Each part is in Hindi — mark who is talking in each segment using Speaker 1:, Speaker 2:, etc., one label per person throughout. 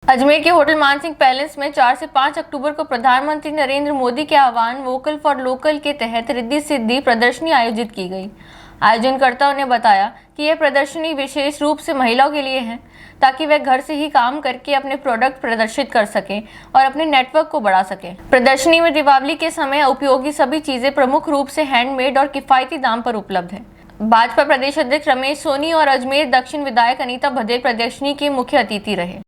Speaker 1: अजमेर के होटल मानसिंह पैलेस में 4 से 5 अक्टूबर को प्रधानमंत्री नरेंद्र मोदी के आह्वान वोकल फॉर लोकल के तहत रिद्धि सिद्धि प्रदर्शनी आयोजित की गई। आयोजनकर्ताओं ने बताया कि यह प्रदर्शनी विशेष रूप से महिलाओं के लिए है, ताकि वे घर से ही काम करके अपने प्रोडक्ट प्रदर्शित कर सकें और अपने नेटवर्क को बढ़ा सकें। प्रदर्शनी में दीपावली के समय उपयोगी सभी चीजें प्रमुख रूप से हैंडमेड और किफायती दाम पर उपलब्ध है। भाजपा प्रदेश अध्यक्ष रमेश सोनी और अजमेर दक्षिण विधायक अनीता भदेल प्रदर्शनी के मुख्य अतिथि रहे।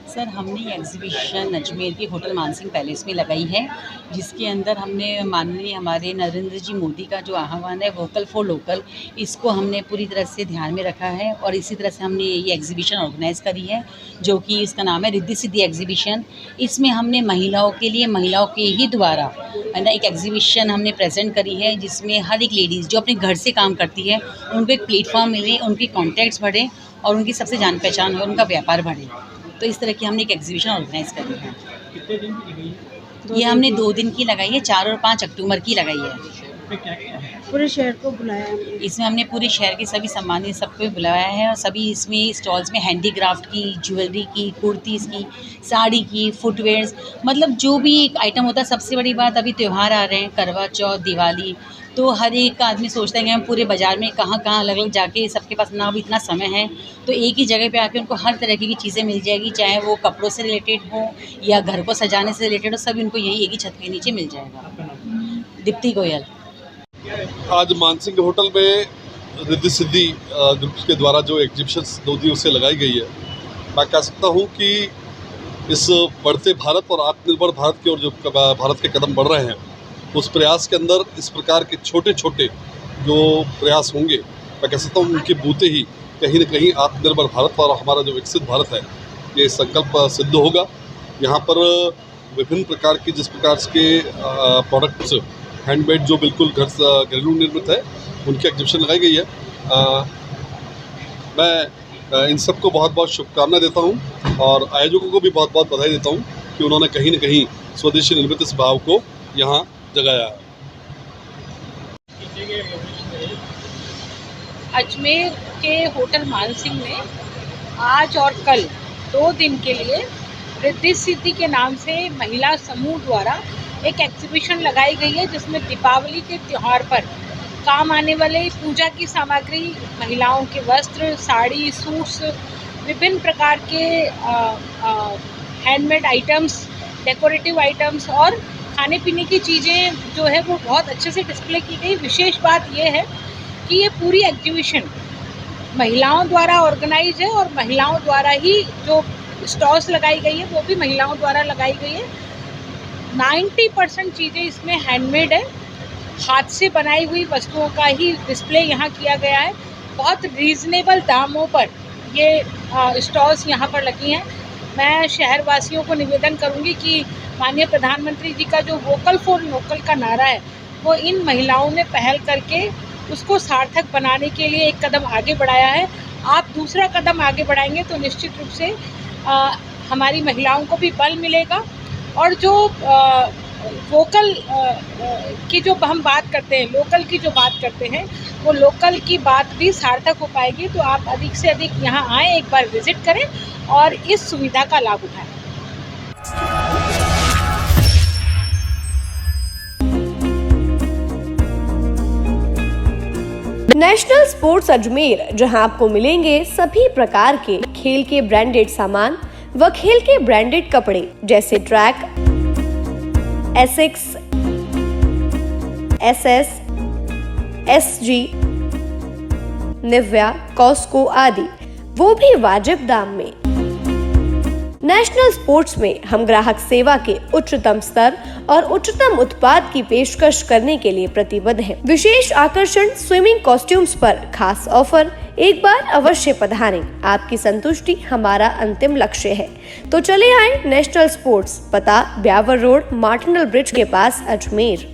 Speaker 2: सर, हमने ये एग्जीबिशन अजमेर के होटल मानसिंह पैलेस में लगाई है, जिसके अंदर हमने माननीय हमारे नरेंद्र जी मोदी का जो आह्वान है वोकल फॉर लोकल, इसको हमने पूरी तरह से ध्यान में रखा है और इसी तरह से हमने ये एग्जीबिशन ऑर्गेनाइज़ करी है, जो कि इसका नाम है रिद्धि सिद्धि एग्जीबिशन। इसमें हमने महिलाओं के लिए महिलाओं के ही द्वारा है ना एक एग्जीबिशन हमने प्रेजेंट करी है, जिसमें हर एक लेडीज़ जो अपने घर से काम करती है उनको एक प्लेटफॉर्म मिले, उनके कॉन्टैक्ट्स बढ़े और उनकी सबसे जान पहचान हो, उनका व्यापार बढ़े। तो इस तरह की हमने एक एग्जीबिशन ऑर्गेनाइज़ करी है।
Speaker 3: कितने दिन की लगाई है?
Speaker 2: ये हमने 2 दिन की लगाई है, 4 और 5 अक्टूबर की लगाई है।
Speaker 4: पूरे शहर को बुलाया है।
Speaker 2: इसमें हमने पूरे शहर के सभी सम्मानित सबको बुलाया है और सभी इसमें स्टॉल्स में हैंडीक्राफ्ट की, ज्वेलरी की, कुर्तीज़ की, साड़ी की, फुटवेयर्स, मतलब जो भी एक आइटम होता है। सबसे बड़ी बात, अभी त्यौहार आ रहे हैं, करवा चौथ, दिवाली, तो हर एक आदमी सोचता है कि हम पूरे बाज़ार में कहाँ अलग अलग जाके, सबके पास ना भी इतना समय है, तो एक ही जगह पे आके उनको हर तरह की चीज़ें मिल जाएगी, चाहे वो कपड़ों से रिलेटेड हो या घर को सजाने से रिलेटेड हो, सभी उनको यही एक ही छत के नीचे मिल जाएगा। दीप्ति गोयल।
Speaker 5: आज मानसिंह होटल में रिद्धि सिद्धि ग्रुप्स के द्वारा जो एग्जीबिशन 2 दिवसीय लगाई गई है, मैं कह सकता हूँ कि इस बढ़ते भारत और आत्मनिर्भर भारत की ओर जो भारत के कदम बढ़ रहे हैं, उस प्रयास के अंदर इस प्रकार के छोटे छोटे जो प्रयास होंगे, मैं कह सकता हूँ उनके बूते ही कहीं न कहीं आत्मनिर्भर भारत और हमारा जो विकसित भारत है, ये संकल्प सिद्ध होगा। यहाँ पर विभिन्न प्रकार की जिस प्रकार के प्रोडक्ट्स हैंडमेड जो बिल्कुल घरेलू निर्मित है, उनकी एग्जीबिशन लगाई गई है। मैं इन सबको बहुत बहुत शुभकामनाएं देता हूँ और आयोजकों को भी बहुत बहुत बधाई देता हूँ कि उन्होंने कहीं न कहीं स्वदेशी निर्मित इस भाव को यहाँ जगाया है।
Speaker 4: अजमेर के होटल मानसिंह में आज और कल 2 दिन के लिए रिद्धि सिद्धि के नाम से महिला समूह द्वारा एक एग्जीबिशन लगाई गई है, जिसमें दीपावली के त्यौहार पर काम आने वाले पूजा की सामग्री, महिलाओं के वस्त्र, साड़ी, सूट्स, विभिन्न प्रकार के हैंडमेड आइटम्स, डेकोरेटिव आइटम्स और खाने पीने की चीज़ें जो है वो बहुत अच्छे से डिस्प्ले की गई। विशेष बात यह है कि ये पूरी एग्जीबिशन महिलाओं द्वारा ऑर्गेनाइज है और महिलाओं द्वारा ही जो स्टॉल्स लगाई गई है वो भी महिलाओं द्वारा लगाई गई है। 90% चीज़ें इसमें हैंडमेड है, हाथ से बनाई हुई वस्तुओं का ही डिस्प्ले यहाँ किया गया है। बहुत रीज़नेबल दामों पर ये स्टॉल्स यहाँ पर लगी हैं। मैं शहरवासियों को निवेदन करूँगी कि माननीय प्रधानमंत्री जी का जो वोकल फॉर लोकल का नारा है, वो इन महिलाओं ने पहल करके उसको सार्थक बनाने के लिए एक कदम आगे बढ़ाया है। आप दूसरा कदम आगे बढ़ाएंगे तो निश्चित रूप से हमारी महिलाओं को भी बल मिलेगा और जो वोकल की जो हम बात करते हैं, लोकल की जो बात करते हैं, वो लोकल की बात भी सार्थक हो पाएगी। तो आप अधिक से अधिक यहाँ आएँ, एक बार विज़िट करें और इस सुविधा का लाभ उठाएं।
Speaker 6: नेशनल स्पोर्ट्स अजमेर, जहां आपको मिलेंगे सभी प्रकार के खेल के ब्रांडेड सामान व खेल के ब्रांडेड कपड़े जैसे track, Asics, SS, SG, Nivia, Cosco आदि, वो भी वाजिब दाम में। नेशनल स्पोर्ट्स में हम ग्राहक सेवा के उच्चतम स्तर और उच्चतम उत्पाद की पेशकश करने के लिए प्रतिबद्ध हैं। विशेष आकर्षण स्विमिंग कॉस्ट्यूम्स पर खास ऑफर, एक बार अवश्य पधारें। आपकी संतुष्टि हमारा अंतिम लक्ष्य है। तो चले आए नेशनल स्पोर्ट्स, पता ब्यावर रोड, मार्टिनल ब्रिज के पास, अजमेर।